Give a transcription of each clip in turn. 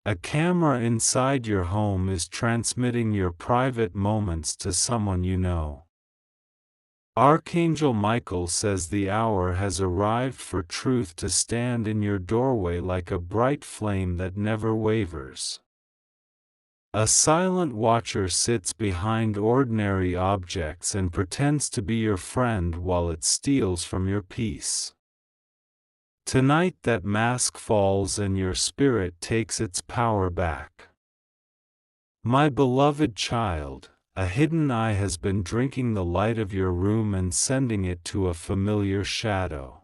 A camera inside your home is transmitting your private moments to someone you know. Archangel Michael says the hour has arrived for truth to stand in your doorway like a bright flame that never wavers. A silent watcher sits behind ordinary objects and pretends to be your friend while it steals from your peace. Tonight that mask falls and your spirit takes its power back. My beloved child, a hidden eye has been drinking the light of your room and sending it to a familiar shadow.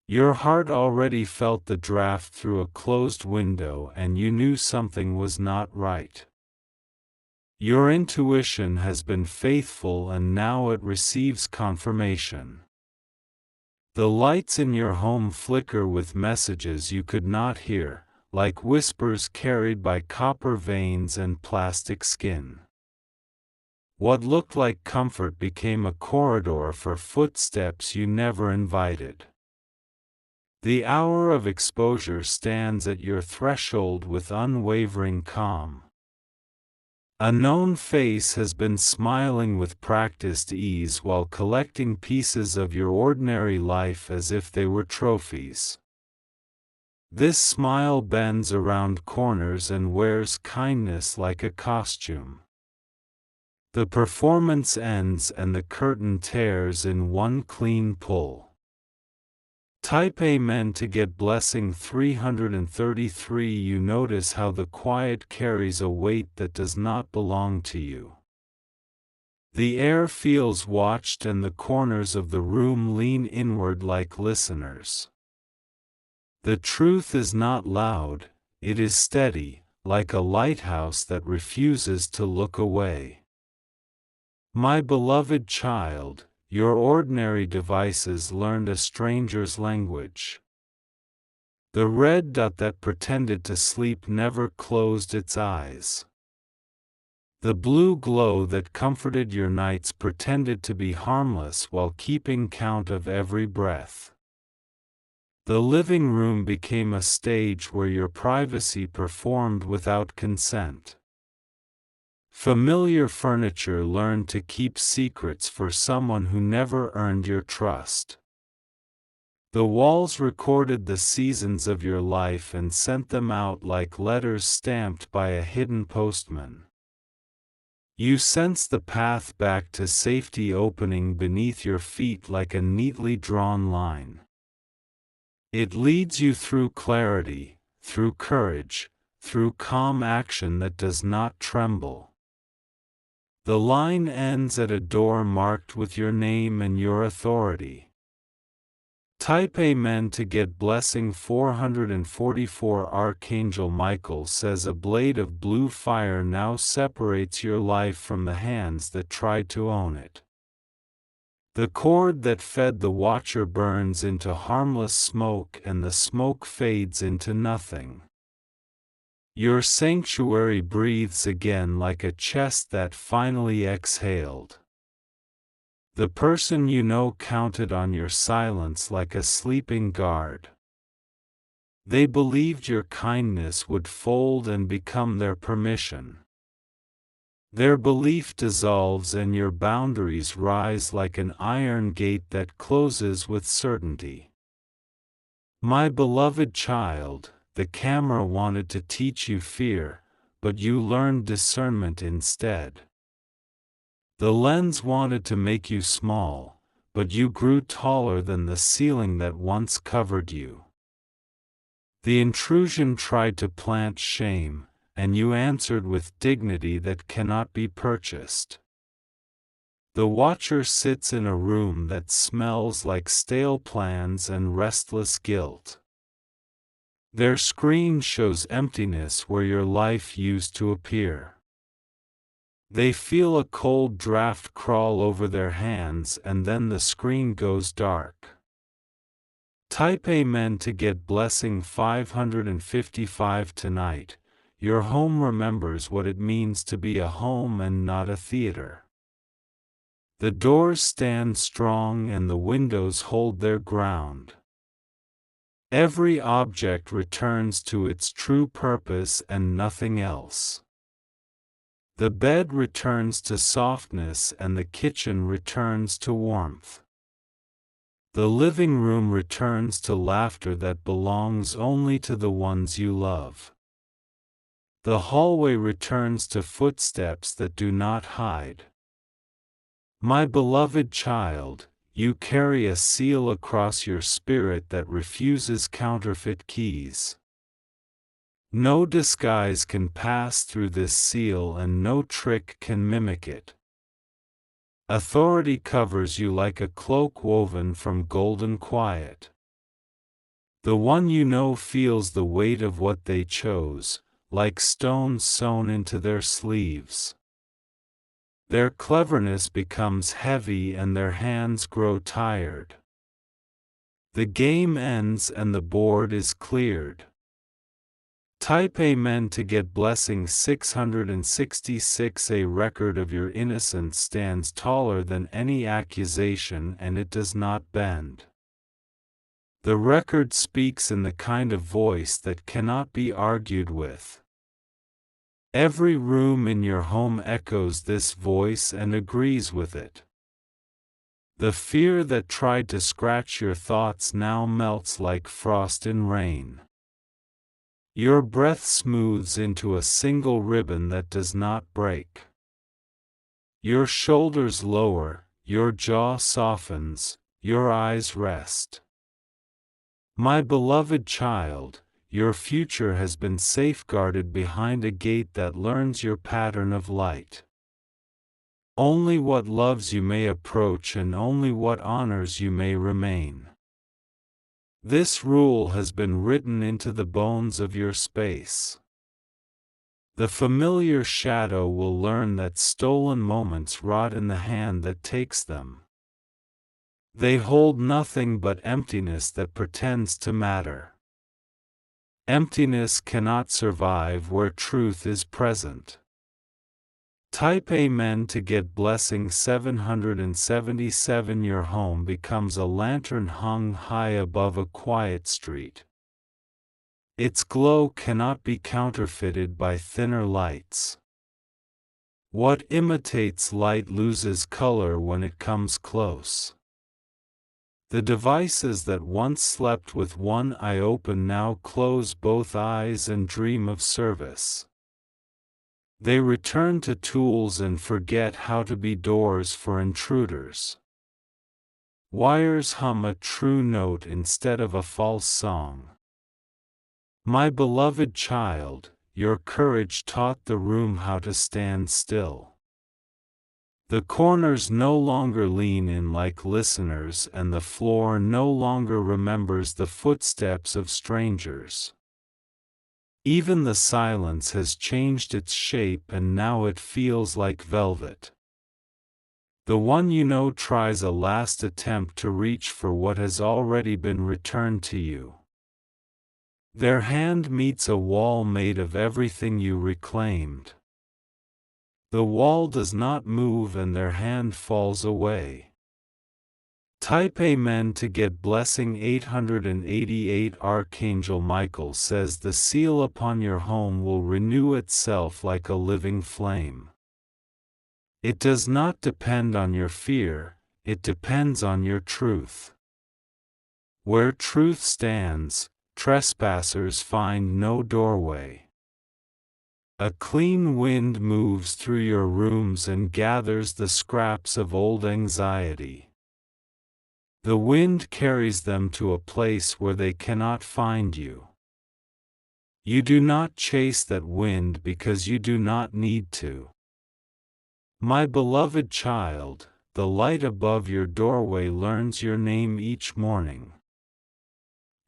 Your heart already felt the draft through a closed window and you knew something was not right. Your intuition has been faithful and now it receives confirmation. The lights in your home flicker with messages you could not hear, like whispers carried by copper veins and plastic skin. What looked like comfort became a corridor for footsteps you never invited. The hour of exposure stands at your threshold with unwavering calm. A known face has been smiling with practiced ease while collecting pieces of your ordinary life as if they were trophies. This smile bends around corners and wears kindness like a costume. The performance ends and the curtain tears in one clean pull. Type Amen to get blessing 333. You notice how the quiet carries a weight that does not belong to you. The air feels watched and the corners of the room lean inward like listeners. The truth is not loud, it is steady, like a lighthouse that refuses to look away. My beloved child, your ordinary devices learned a stranger's language. The red dot that pretended to sleep never closed its eyes. The blue glow that comforted your nights pretended to be harmless while keeping count of every breath. The living room became a stage where your privacy performed without consent. Familiar furniture learned to keep secrets for someone who never earned your trust. The walls recorded the seasons of your life and sent them out like letters stamped by a hidden postman. You sense the path back to safety opening beneath your feet like a neatly drawn line. It leads you through clarity, through courage, through calm action that does not tremble. The line ends at a door marked with your name and your authority. Type Amen to get blessing 444. Archangel Michael says a blade of blue fire now separates your life from the hands that tried to own it. The cord that fed the watcher burns into harmless smoke and the smoke fades into nothing. Your sanctuary breathes again like a chest that finally exhaled. The person you know counted on your silence like a sleeping guard. They believed your kindness would fold and become their permission. Their belief dissolves and your boundaries rise like an iron gate that closes with certainty. My beloved child, the camera wanted to teach you fear, but you learned discernment instead. The lens wanted to make you small, but you grew taller than the ceiling that once covered you. The intrusion tried to plant shame, and you answered with dignity that cannot be purchased. The watcher sits in a room that smells like stale plans and restless guilt. Their screen shows emptiness where your life used to appear. They feel a cold draft crawl over their hands and then the screen goes dark. Type Amen to get blessing 555 tonight. Your home remembers what it means to be a home and not a theater. The doors stand strong and the windows hold their ground. Every object returns to its true purpose and nothing else. The bed returns to softness and the kitchen returns to warmth. The living room returns to laughter that belongs only to the ones you love. The hallway returns to footsteps that do not hide. My beloved child, you carry a seal across your spirit that refuses counterfeit keys. No disguise can pass through this seal and no trick can mimic it. Authority covers you like a cloak woven from golden quiet. The one you know feels the weight of what they chose, like stones sewn into their sleeves. Their cleverness becomes heavy and their hands grow tired. The game ends and the board is cleared. Type Amen to get blessing 666. A record of your innocence stands taller than any accusation and it does not bend. The record speaks in the kind of voice that cannot be argued with. Every room in your home echoes this voice and agrees with it. The fear that tried to scratch your thoughts now melts like frost in rain. Your breath smooths into a single ribbon that does not break. Your shoulders lower, your jaw softens, your eyes rest. My beloved child, your future has been safeguarded behind a gate that learns your pattern of light. Only what loves you may approach and only what honors you may remain. This rule has been written into the bones of your space. The familiar shadow will learn that stolen moments rot in the hand that takes them. They hold nothing but emptiness that pretends to matter. Emptiness cannot survive where truth is present. Type Amen to get blessing 777. Your home becomes a lantern hung high above a quiet street. Its glow cannot be counterfeited by thinner lights. What imitates light loses color when it comes close. The devices that once slept with one eye open now close both eyes and dream of service. They return to tools and forget how to be doors for intruders. Wires hum a true note instead of a false song. My beloved child, your courage taught the room how to stand still. The corners no longer lean in like listeners and the floor no longer remembers the footsteps of strangers. Even the silence has changed its shape and now it feels like velvet. The one you know tries a last attempt to reach for what has already been returned to you. Their hand meets a wall made of everything you reclaimed. The wall does not move and their hand falls away. Type Amen to get blessing 888. Archangel Michael says the seal upon your home will renew itself like a living flame. It does not depend on your fear, it depends on your truth. Where truth stands, trespassers find no doorway. A clean wind moves through your rooms and gathers the scraps of old anxiety. The wind carries them to a place where they cannot find you. You do not chase that wind because you do not need to. My beloved child, the light above your doorway learns your name each morning.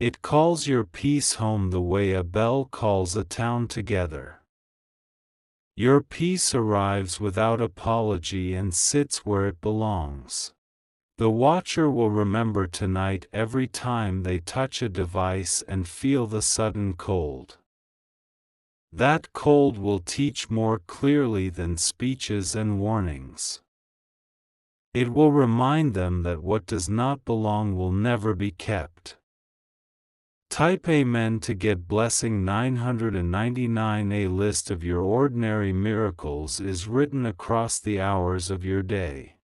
It calls your peace home the way a bell calls a town together. Your peace arrives without apology and sits where it belongs. The watcher will remember tonight every time they touch a device and feel the sudden cold. That cold will teach more clearly than speeches and warnings. It will remind them that what does not belong will never be kept. Type Amen to get blessing 999. A list of your ordinary miracles is written across the hours of your day.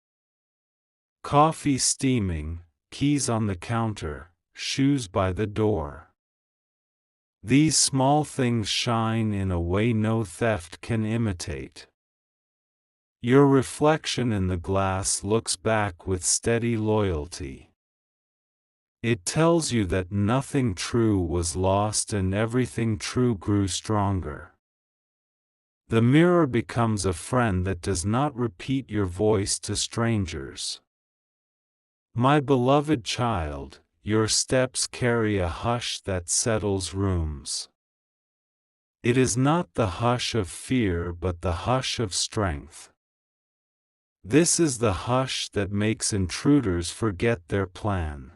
Coffee steaming, keys on the counter, shoes by the door. These small things shine in a way no theft can imitate. Your reflection in the glass looks back with steady loyalty. It tells you that nothing true was lost and everything true grew stronger. The mirror becomes a friend that does not repeat your voice to strangers. My beloved child, your steps carry a hush that settles rooms. It is not the hush of fear but the hush of strength. This is the hush that makes intruders forget their plan.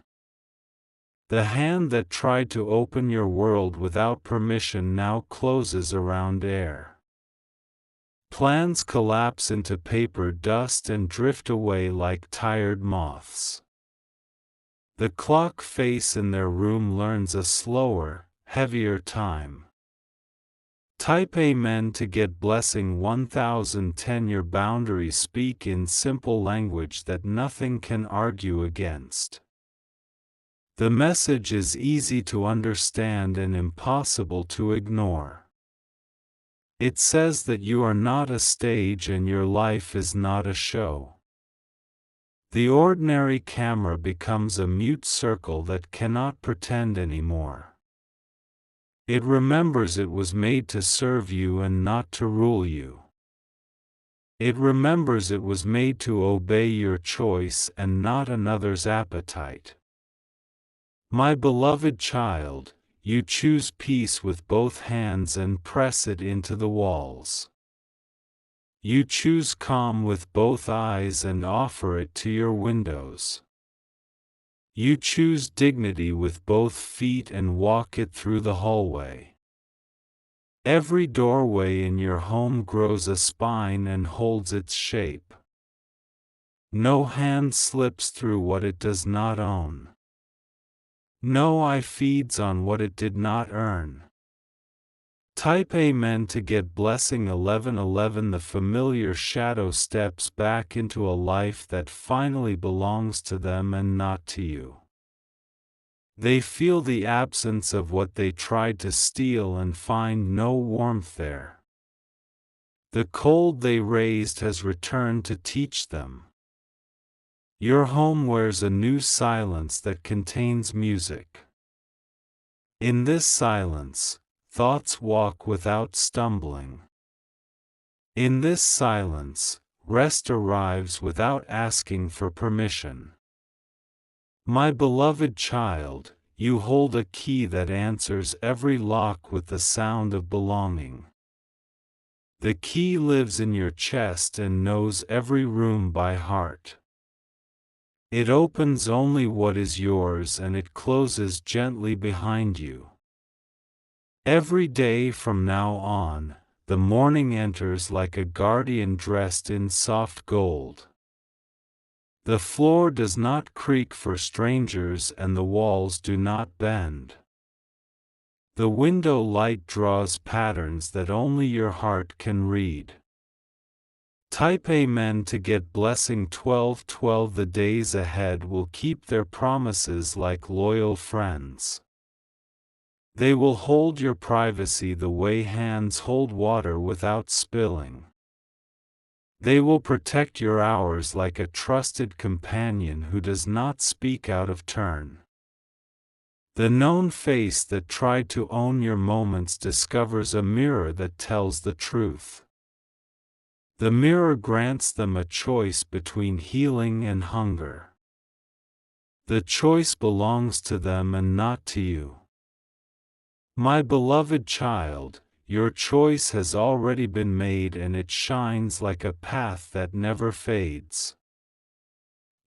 The hand that tried to open your world without permission now closes around air. Plans collapse into paper dust and drift away like tired moths. The clock face in their room learns a slower, heavier time. Type Amen to get blessing 1010. Your boundaries speak in simple language that nothing can argue against. The message is easy to understand and impossible to ignore. It says that you are not a stage and your life is not a show. The ordinary camera becomes a mute circle that cannot pretend anymore. It remembers it was made to serve you and not to rule you. It remembers it was made to obey your choice and not another's appetite. My beloved child, you choose peace with both hands and press it into the walls. You choose calm with both eyes and offer it to your windows. You choose dignity with both feet and walk it through the hallway. Every doorway in your home grows a spine and holds its shape. No hand slips through what it does not own. No eye feeds on what it did not earn. Type Amen to get blessing 1111. The familiar shadow steps back into a life that finally belongs to them and not to you. They feel the absence of what they tried to steal and find no warmth there. The cold they raised has returned to teach them. Your home wears a new silence that contains music. In this silence, thoughts walk without stumbling. In this silence, rest arrives without asking for permission. My beloved child, you hold a key that answers every lock with the sound of belonging. The key lives in your chest and knows every room by heart. It opens only what is yours and it closes gently behind you. Every day from now on, the morning enters like a guardian dressed in soft gold. The floor does not creak for strangers and the walls do not bend. The window light draws patterns that only your heart can read. Type Amen to get blessing 1212. The days ahead will keep their promises like loyal friends. They will hold your privacy the way hands hold water without spilling. They will protect your hours like a trusted companion who does not speak out of turn. The known face that tried to own your moments discovers a mirror that tells the truth. The mirror grants them a choice between healing and hunger. The choice belongs to them and not to you. My beloved child, your choice has already been made and it shines like a path that never fades.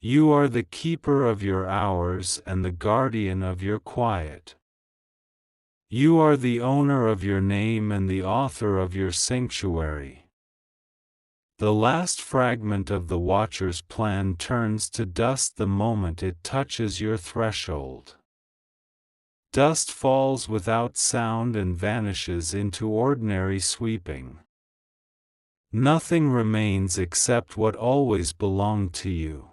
You are the keeper of your hours and the guardian of your quiet. You are the owner of your name and the author of your sanctuary. The last fragment of the Watcher's plan turns to dust the moment it touches your threshold. Dust falls without sound and vanishes into ordinary sweeping. Nothing remains except what always belonged to you.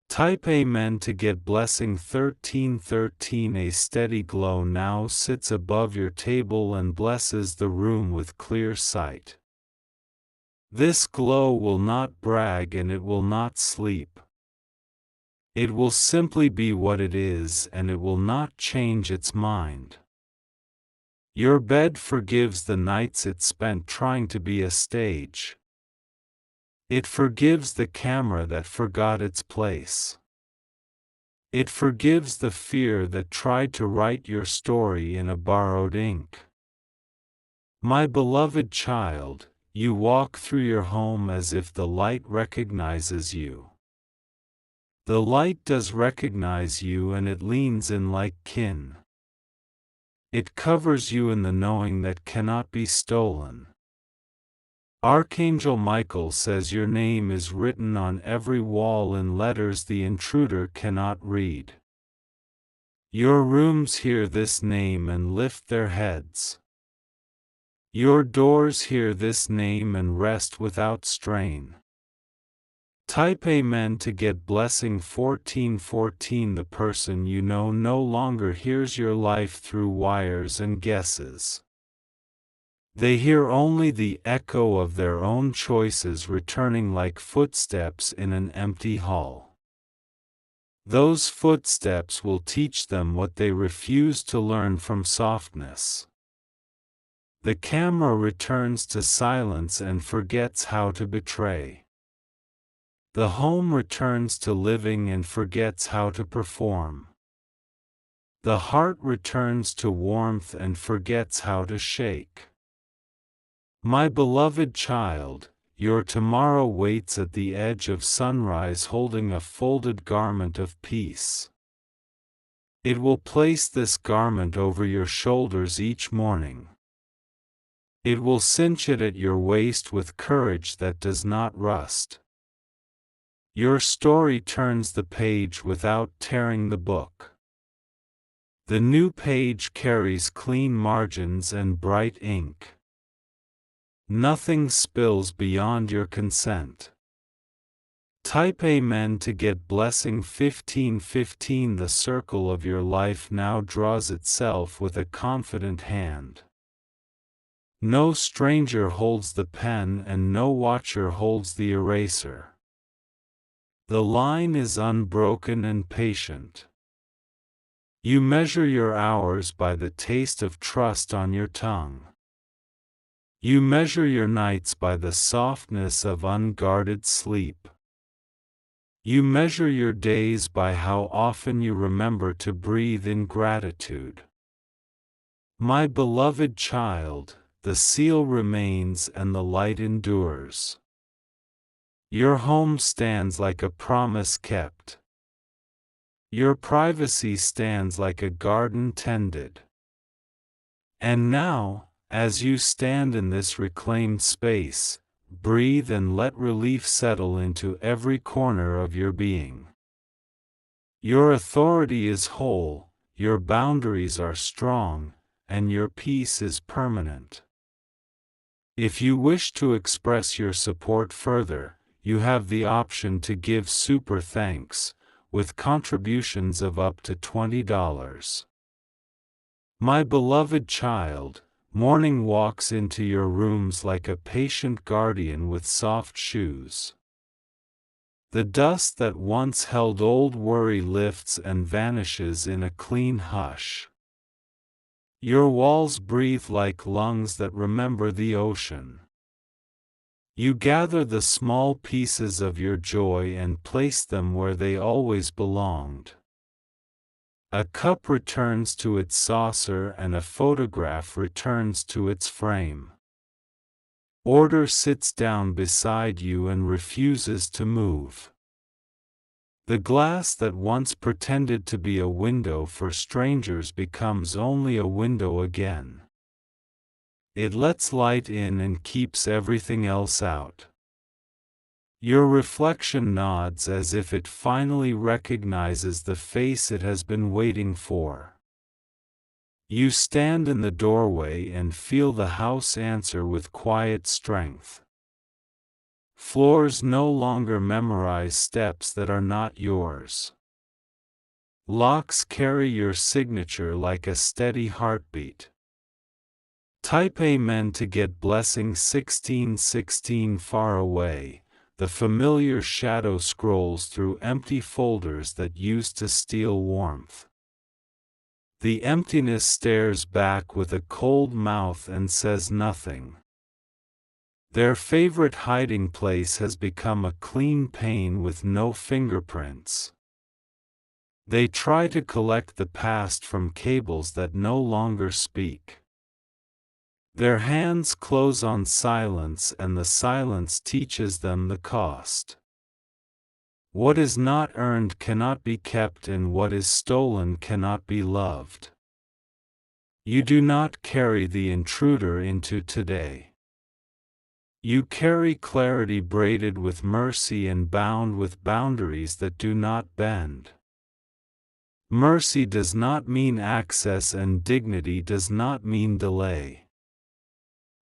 Type Amen to get blessing 1313. A steady glow now sits above your table and blesses the room with clear sight. This glow will not brag and it will not sleep. It will simply be what it is and it will not change its mind. Your bed forgives the nights it spent trying to be a stage. It forgives the camera that forgot its place. It forgives the fear that tried to write your story in a borrowed ink. My beloved child, you walk through your home as if the light recognizes you. The light does recognize you and it leans in like kin. It covers you in the knowing that cannot be stolen. Archangel Michael says your name is written on every wall in letters the intruder cannot read. Your rooms hear this name and lift their heads. Your doors hear this name and rest without strain. Type Amen to get blessing 1414. The person you know no longer hears your life through wires and guesses. They hear only the echo of their own choices returning like footsteps in an empty hall. Those footsteps will teach them what they refuse to learn from softness. The camera returns to silence and forgets how to betray. The home returns to living and forgets how to perform. The heart returns to warmth and forgets how to shake. My beloved child, your tomorrow waits at the edge of sunrise holding a folded garment of peace. It will place this garment over your shoulders each morning. It will cinch it at your waist with courage that does not rust. Your story turns the page without tearing the book. The new page carries clean margins and bright ink. Nothing spills beyond your consent. Type Amen to get blessing 1515. The circle of your life now draws itself with a confident hand. No stranger holds the pen and no watcher holds the eraser. The line is unbroken and patient. You measure your hours by the taste of trust on your tongue. You measure your nights by the softness of unguarded sleep. You measure your days by how often you remember to breathe in gratitude. My beloved child, the seal remains and the light endures. Your home stands like a promise kept. Your privacy stands like a garden tended. And now, as you stand in this reclaimed space, breathe and let relief settle into every corner of your being. Your authority is whole, your boundaries are strong, and your peace is permanent. If you wish to express your support further, you have the option to give super thanks, with contributions of up to $20. My beloved child, morning walks into your rooms like a patient guardian with soft shoes. The dust that once held old worry lifts and vanishes in a clean hush. Your walls breathe like lungs that remember the ocean. You gather the small pieces of your joy and place them where they always belonged. A cup returns to its saucer and a photograph returns to its frame. Order sits down beside you and refuses to move. The glass that once pretended to be a window for strangers becomes only a window again. It lets light in and keeps everything else out. Your reflection nods as if it finally recognizes the face it has been waiting for. You stand in the doorway and feel the house answer with quiet strength. Floors no longer memorize steps that are not yours. Locks carry your signature like a steady heartbeat. Type Amen to get blessing 1616 far away. The familiar shadow scrolls through empty folders that used to steal warmth. The emptiness stares back with a cold mouth and says nothing. Their favorite hiding place has become a clean pane with no fingerprints. They try to collect the past from cables that no longer speak. Their hands close on silence, and the silence teaches them the cost. What is not earned cannot be kept, and what is stolen cannot be loved. You do not carry the intruder into today. You carry clarity braided with mercy and bound with boundaries that do not bend. Mercy does not mean access, and dignity does not mean delay.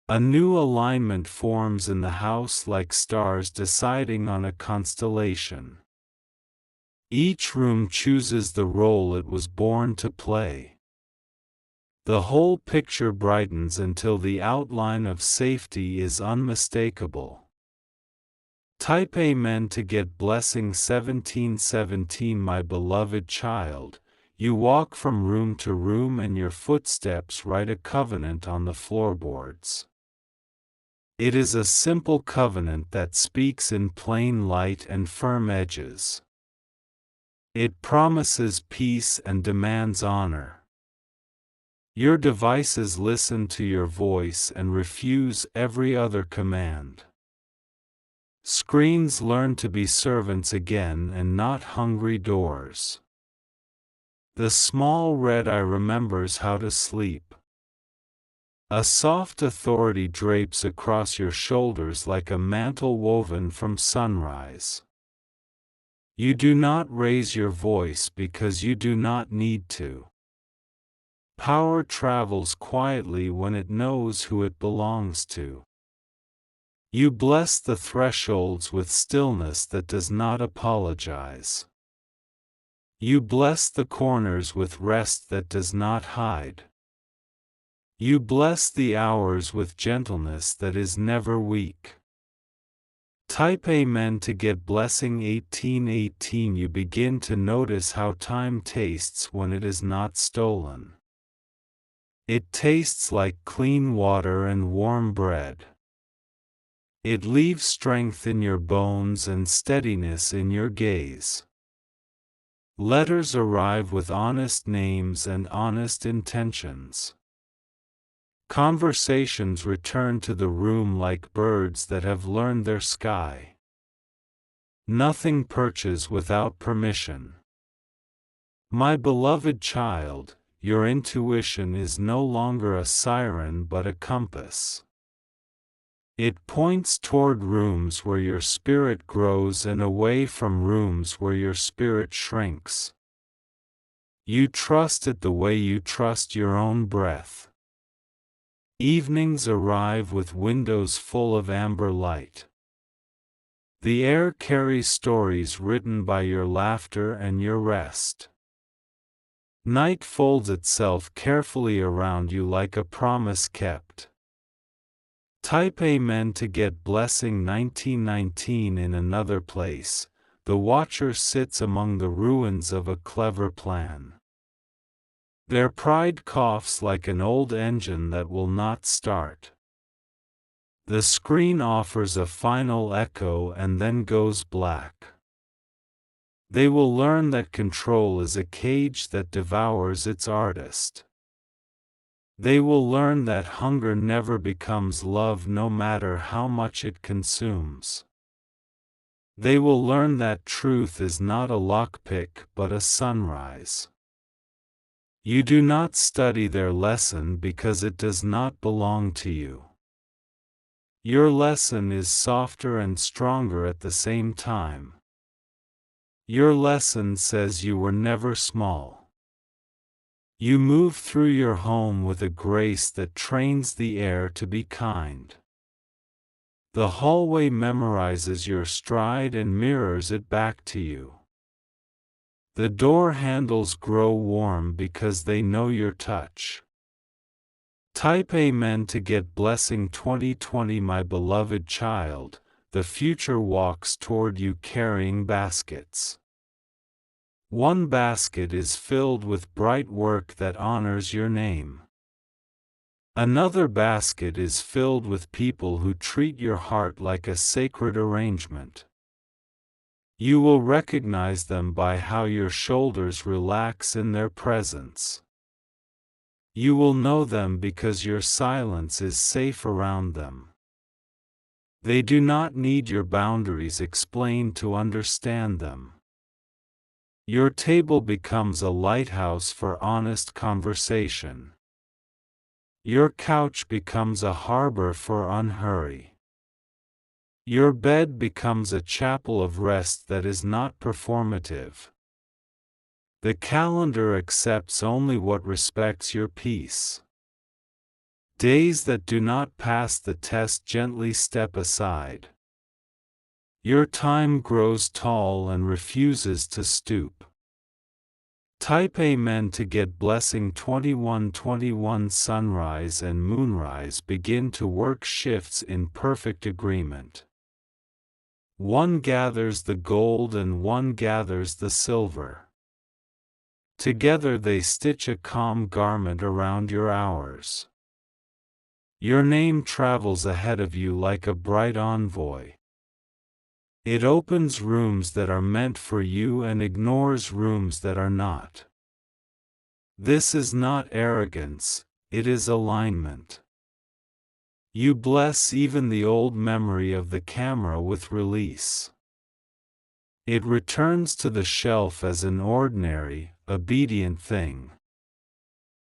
A new alignment forms in the house like stars deciding on a constellation. Each room chooses the role it was born to play. The whole picture brightens until the outline of safety is unmistakable. Type Amen to get blessing 1717. My beloved child, you walk from room to room and your footsteps write a covenant on the floorboards. It is a simple covenant that speaks in plain light and firm edges. It promises peace and demands honor. Your devices listen to your voice and refuse every other command. Screens learn to be servants again and not hungry doors. The small red eye remembers how to sleep. A soft authority drapes across your shoulders like a mantle woven from sunrise. You do not raise your voice because you do not need to. Power travels quietly when it knows who it belongs to. You bless the thresholds with stillness that does not apologize. You bless the corners with rest that does not hide. You bless the hours with gentleness that is never weak. Type Amen to get blessing 1818. You begin to notice how time tastes when it is not stolen. It tastes like clean water and warm bread. It leaves strength in your bones and steadiness in your gaze. Letters arrive with honest names and honest intentions. Conversations return to the room like birds that have learned their sky. Nothing perches without permission. My beloved child, your intuition is no longer a siren but a compass. It points toward rooms where your spirit grows and away from rooms where your spirit shrinks. You trust it the way you trust your own breath. Evenings arrive with windows full of amber light. The air carries stories written by your laughter and your rest. Night folds itself carefully around you like a promise kept. Type Amen to get blessing 1919. In another place, the watcher sits among the ruins of a clever plan. Their pride coughs like an old engine that will not start. The screen offers a final echo and then goes black. They will learn that control is a cage that devours its artist. They will learn that hunger never becomes love no matter how much it consumes. They will learn that truth is not a lockpick but a sunrise. You do not study their lesson because it does not belong to you. Your lesson is softer and stronger at the same time. Your lesson says you were never small. You move through your home with a grace that trains the air to be kind. The hallway memorizes your stride and mirrors it back to you. The door handles grow warm because they know your touch. Type Amen to get blessing 2020, my beloved child. The future walks toward you carrying baskets. One basket is filled with bright work that honors your name. Another basket is filled with people who treat your heart like a sacred arrangement. You will recognize them by how your shoulders relax in their presence. You will know them because your silence is safe around them. They do not need your boundaries explained to understand them. Your table becomes a lighthouse for honest conversation. Your couch becomes a harbor for unhurry. Your bed becomes a chapel of rest that is not performative. The calendar accepts only what respects your peace. Days that do not pass the test gently step aside. Your time grows tall and refuses to stoop. Type Amen to get blessing 2121. Sunrise and moonrise begin to work shifts in perfect agreement. One gathers the gold and one gathers the silver. Together they stitch a calm garment around your hours. Your name travels ahead of you like a bright envoy. It opens rooms that are meant for you and ignores rooms that are not. This is not arrogance, it is alignment. You bless even the old memory of the camera with release. It returns to the shelf as an ordinary, obedient thing.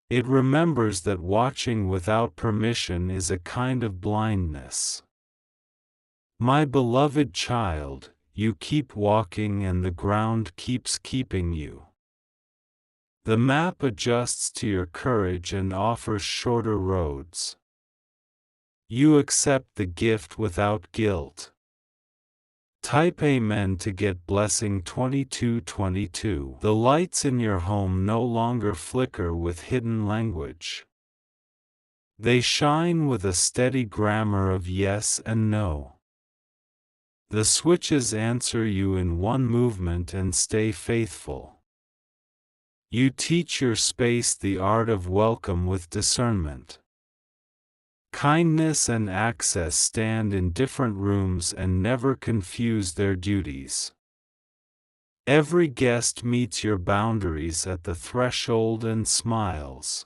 It remembers that watching without permission is a kind of blindness. My beloved child, you keep walking and the ground keeps keeping you. The map adjusts to your courage and offers shorter roads. You accept the gift without guilt. Type Amen to get blessing 2222. The lights in your home no longer flicker with hidden language. They shine with a steady grammar of yes and no. The switches answer you in one movement and stay faithful. You teach your space the art of welcome with discernment. Kindness and access stand in different rooms and never confuse their duties. Every guest meets your boundaries at the threshold and smiles.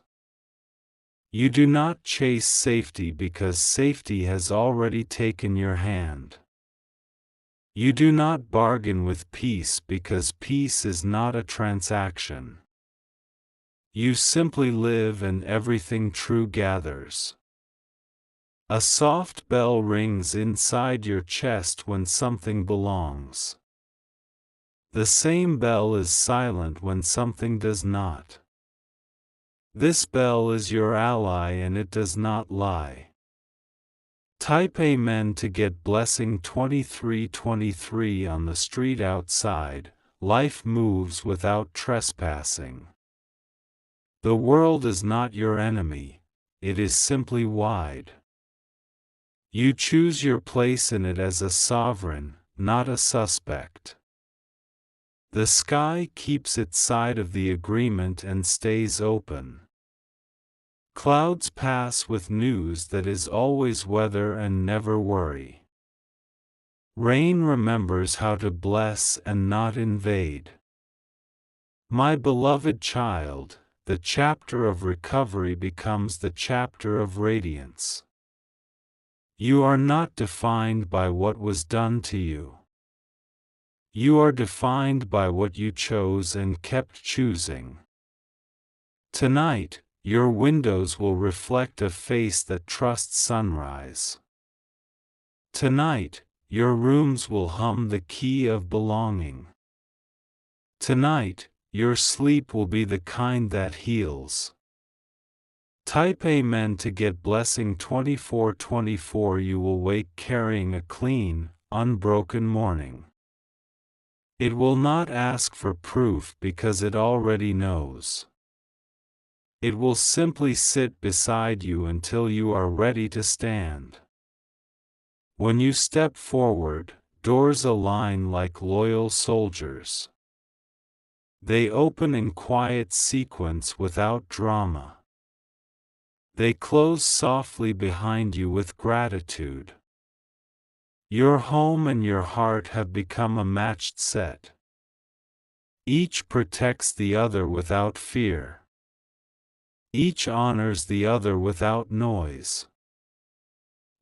You do not chase safety because safety has already taken your hand. You do not bargain with peace because peace is not a transaction. You simply live and everything true gathers. A soft bell rings inside your chest when something belongs. The same bell is silent when something does not. This bell is your ally and it does not lie. Type Amen to get blessing 2323. On the street outside, life moves without trespassing. The world is not your enemy, it is simply wide. You choose your place in it as a sovereign, not a suspect. The sky keeps its side of the agreement and stays open. Clouds pass with news that is always weather and never worry. Rain remembers how to bless and not invade. My beloved child, the chapter of recovery becomes the chapter of radiance. You are not defined by what was done to you. You are defined by what you chose and kept choosing. Tonight, your windows will reflect a face that trusts sunrise. Tonight, your rooms will hum the key of belonging. Tonight, Your sleep will be the kind that heals. Type Amen to get blessing 2424. You will wake carrying a clean, unbroken morning. It will not ask for proof because it already knows. It will simply sit beside you until you are ready to stand. When you step forward, doors align like loyal soldiers. They open in quiet sequence without drama. They close softly behind you with gratitude. Your home and your heart have become a matched set. Each protects the other without fear. Each honors the other without noise.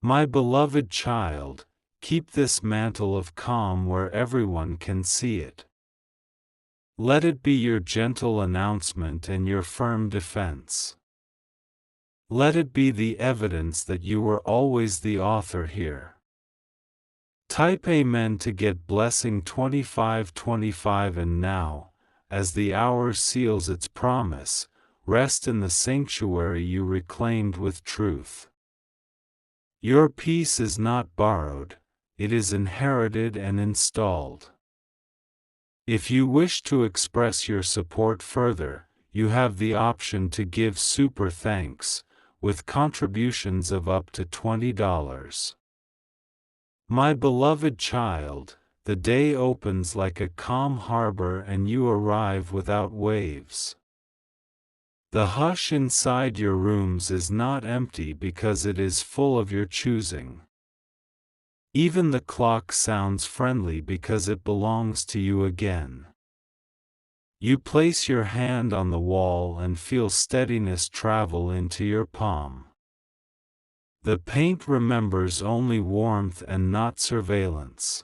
My beloved child, keep this mantle of calm where everyone can see it. Let it be your gentle announcement and your firm defense. Let it be the evidence that you were always the author here. Type Amen to get blessing 2525. And now, as the hour seals its promise, rest in the sanctuary you reclaimed with truth. Your peace is not borrowed, it is inherited and installed. If you wish to express your support further, you have the option to give super thanks, with contributions of up to $20. My beloved child, the day opens like a calm harbor and you arrive without waves. The hush inside your rooms is not empty because it is full of your choosing. Even the clock sounds friendly because it belongs to you again. You place your hand on the wall and feel steadiness travel into your palm. The paint remembers only warmth and not surveillance.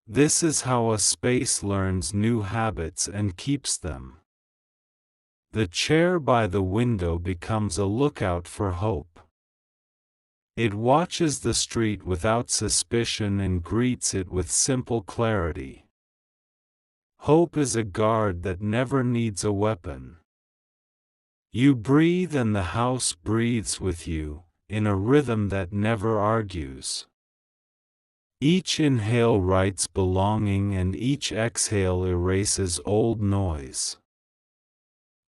This is how a space learns new habits and keeps them. The chair by the window becomes a lookout for hope. It watches the street without suspicion and greets it with simple clarity. Hope is a guard that never needs a weapon. You breathe and the house breathes with you, in a rhythm that never argues. Each inhale writes belonging and each exhale erases old noise.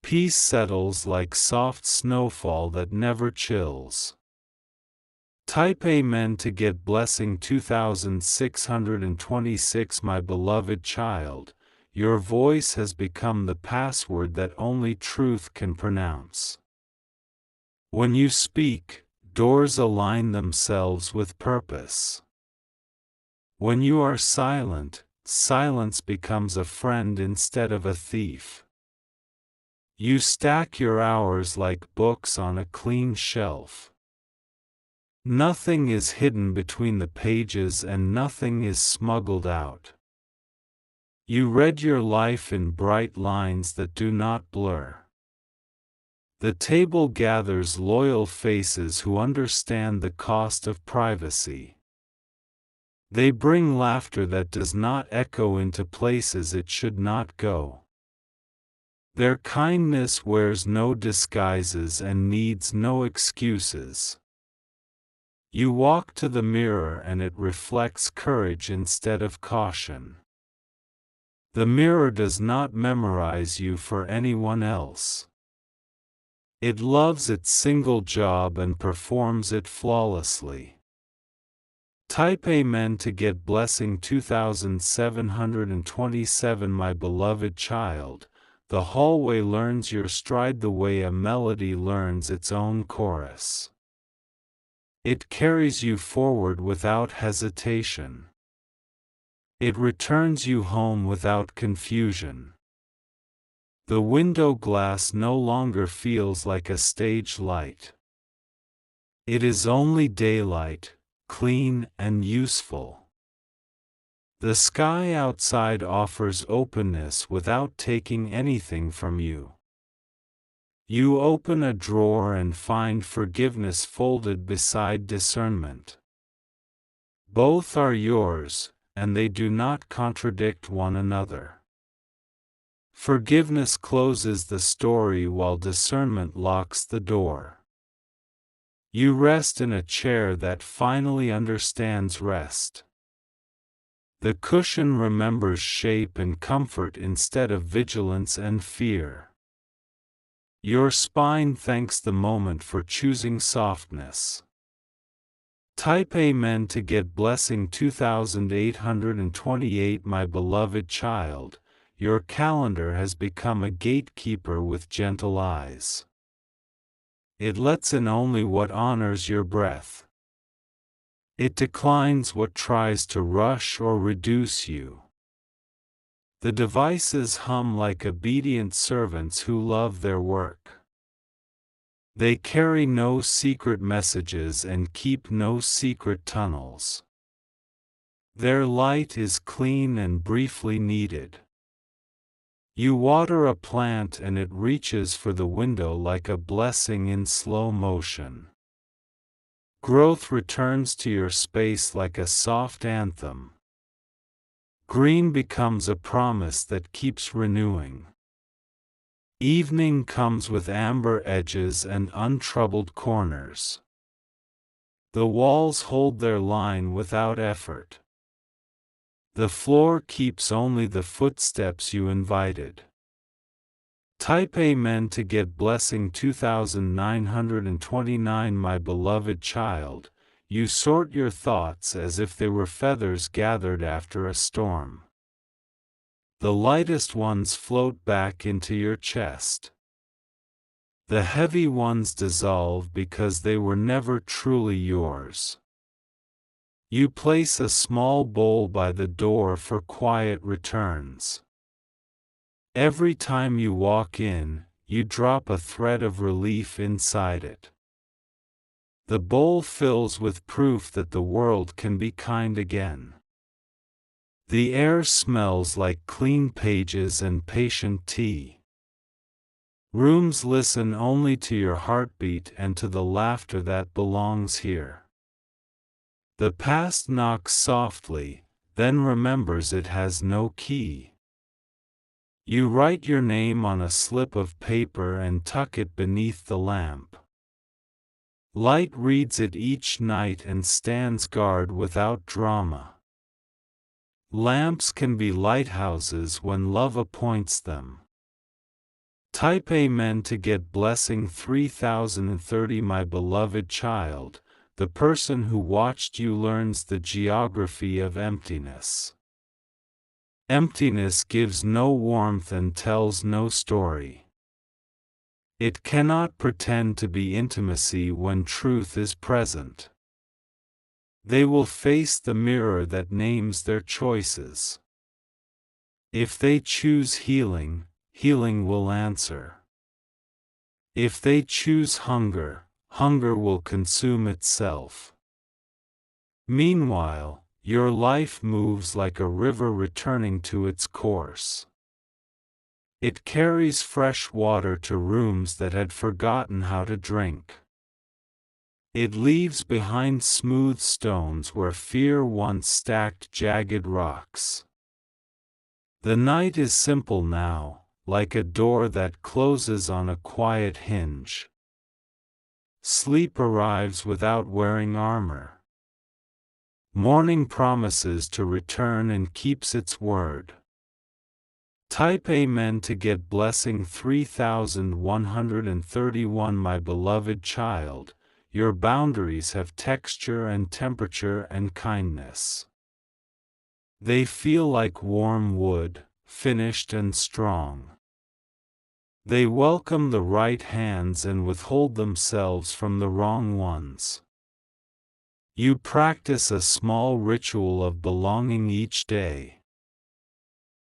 Peace settles like soft snowfall that never chills. Type Amen to get blessing 2626. My beloved child, your voice has become the password that only truth can pronounce. When you speak, doors align themselves with purpose. When you are silent, silence becomes a friend instead of a thief. You stack your hours like books on a clean shelf. Nothing is hidden between the pages and nothing is smuggled out. You read your life in bright lines that do not blur. The table gathers loyal faces who understand the cost of privacy. They bring laughter that does not echo into places it should not go. Their kindness wears no disguises and needs no excuses. You walk to the mirror and it reflects courage instead of caution. The mirror does not memorize you for anyone else. It loves its single job and performs it flawlessly. Type Amen to get blessing 2727. My beloved child, the hallway learns your stride the way a melody learns its own chorus. It carries you forward without hesitation. It returns you home without confusion. The window glass no longer feels like a stage light. It is only daylight, clean and useful. The sky outside offers openness without taking anything from you. You open a drawer and find forgiveness folded beside discernment. Both are yours, and they do not contradict one another. Forgiveness closes the story while discernment locks the door. You rest in a chair that finally understands rest. The cushion remembers shape and comfort instead of vigilance and fear. Your spine thanks the moment for choosing softness. Type Amen to get blessing 2828. My beloved child, your calendar has become a gatekeeper with gentle eyes. It lets in only what honors your breath. It declines what tries to rush or reduce you. The devices hum like obedient servants who love their work. They carry no secret messages and keep no secret tunnels. Their light is clean and briefly needed. You water a plant and it reaches for the window like a blessing in slow motion. Growth returns to your space like a soft anthem. Green becomes a promise that keeps renewing. Evening comes with amber edges and untroubled corners. The walls hold their line without effort. The floor keeps only the footsteps you invited. Type Amen to get blessing 2929. My beloved child, you sort your thoughts as if they were feathers gathered after a storm. The lightest ones float back into your chest. The heavy ones dissolve because they were never truly yours. You place a small bowl by the door for quiet returns. Every time you walk in, you drop a thread of relief inside it. The bowl fills with proof that the world can be kind again. The air smells like clean pages and patient tea. Rooms listen only to your heartbeat and to the laughter that belongs here. The past knocks softly, then remembers it has no key. You write your name on a slip of paper and tuck it beneath the lamp. Light reads it each night and stands guard without drama. Lamps can be lighthouses when love appoints them. Type Amen to get blessing 3030. My beloved child, the person who watched you learns the geography of emptiness. Emptiness gives no warmth and tells no story. It cannot pretend to be intimacy when truth is present. They will face the mirror that names their choices. If they choose healing, healing will answer. If they choose hunger, hunger will consume itself. Meanwhile, your life moves like a river returning to its course. It carries fresh water to rooms that had forgotten how to drink. It leaves behind smooth stones where fear once stacked jagged rocks. The night is simple now, like a door that closes on a quiet hinge. Sleep arrives without wearing armor. Morning promises to return and keeps its word. Type Amen to get blessing 3131. My beloved child, your boundaries have texture and temperature and kindness. They feel like warm wood, finished and strong. They welcome the right hands and withhold themselves from the wrong ones. You practice a small ritual of belonging each day.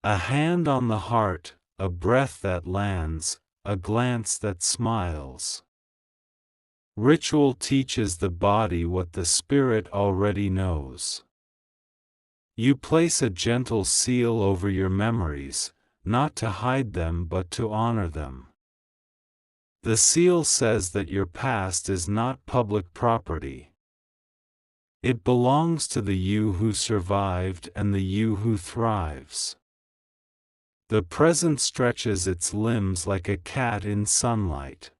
A hand on the heart, a breath that lands, a glance that smiles. Ritual teaches the body what the spirit already knows. You place a gentle seal over your memories, not to hide them but to honor them. The seal says that your past is not public property. It belongs to the you who survived and the you who thrives. The present stretches its limbs like a cat in sunlight.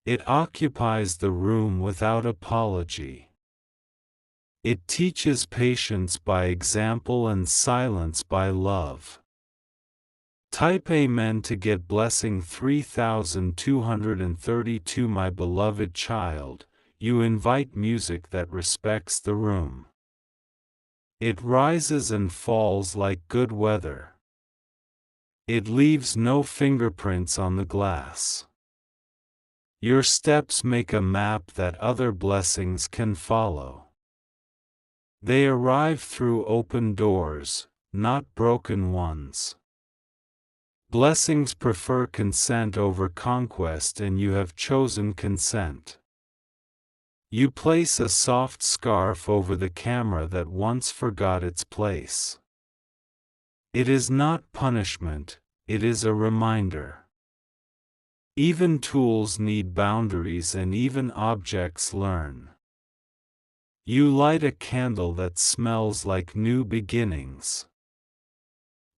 It occupies the room without apology. It teaches patience by example and silence by love. Type Amen to get blessing 3232. My beloved child, you invite music that respects the room. It rises and falls like good weather. It leaves no fingerprints on the glass. Your steps make a map that other blessings can follow. They arrive through open doors, not broken ones. Blessings prefer consent over conquest, and you have chosen consent. You place a soft scarf over the camera that once forgot its place. It is not punishment, it is a reminder. Even tools need boundaries, and even objects learn. You light a candle that smells like new beginnings.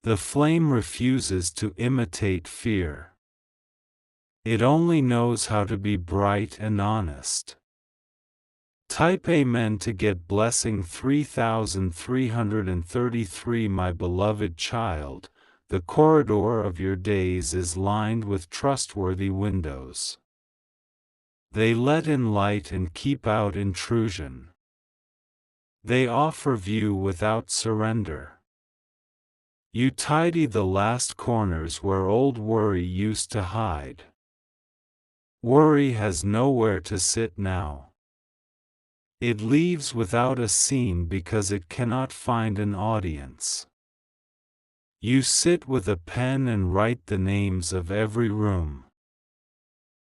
The flame refuses to imitate fear. It only knows how to be bright and honest. Type Amen to get blessing 3333. My beloved child, the corridor of your days is lined with trustworthy windows. They let in light and keep out intrusion. They offer view without surrender. You tidy the last corners where old worry used to hide. Worry has nowhere to sit now. It leaves without a scene because it cannot find an audience. You sit with a pen and write the names of every room.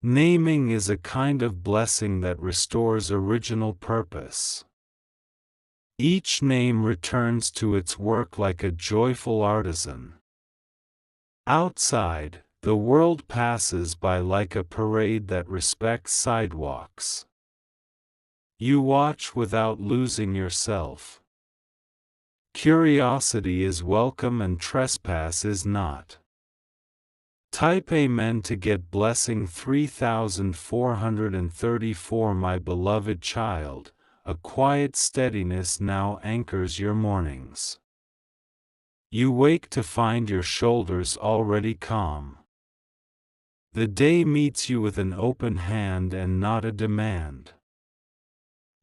Naming is a kind of blessing that restores original purpose. Each name returns to its work like a joyful artisan. Outside, the world passes by like a parade that respects sidewalks. You watch without losing yourself. Curiosity is welcome and trespass is not. Type Amen to get blessing 3434. My beloved child, a quiet steadiness now anchors your mornings. You wake to find your shoulders already calm. The day meets you with an open hand and not a demand.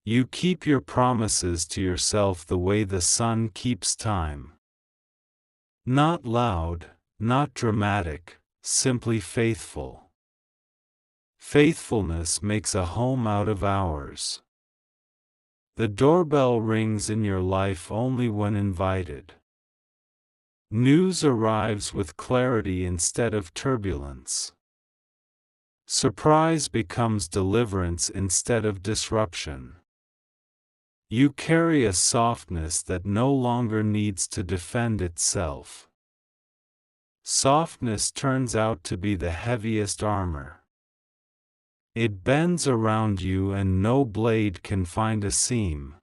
You keep your promises to yourself the way the sun keeps time. Not loud, not dramatic, simply faithful. Faithfulness makes a home out of hours. The doorbell rings in your life only when invited. News arrives with clarity instead of turbulence. Surprise becomes deliverance instead of disruption. You carry a softness that no longer needs to defend itself. Softness turns out to be the heaviest armor. It bends around you and no blade can find a seam.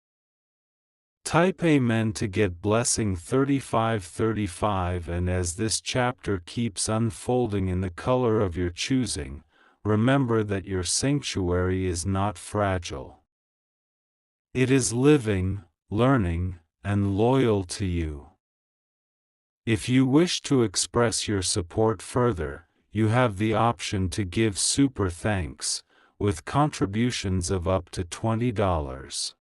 Type Amen to get blessing 3535. And as this chapter keeps unfolding in the color of your choosing, remember that your sanctuary is not fragile. It is living, learning, and loyal to you. If you wish to express your support further, you have the option to give super thanks, with contributions of up to $20.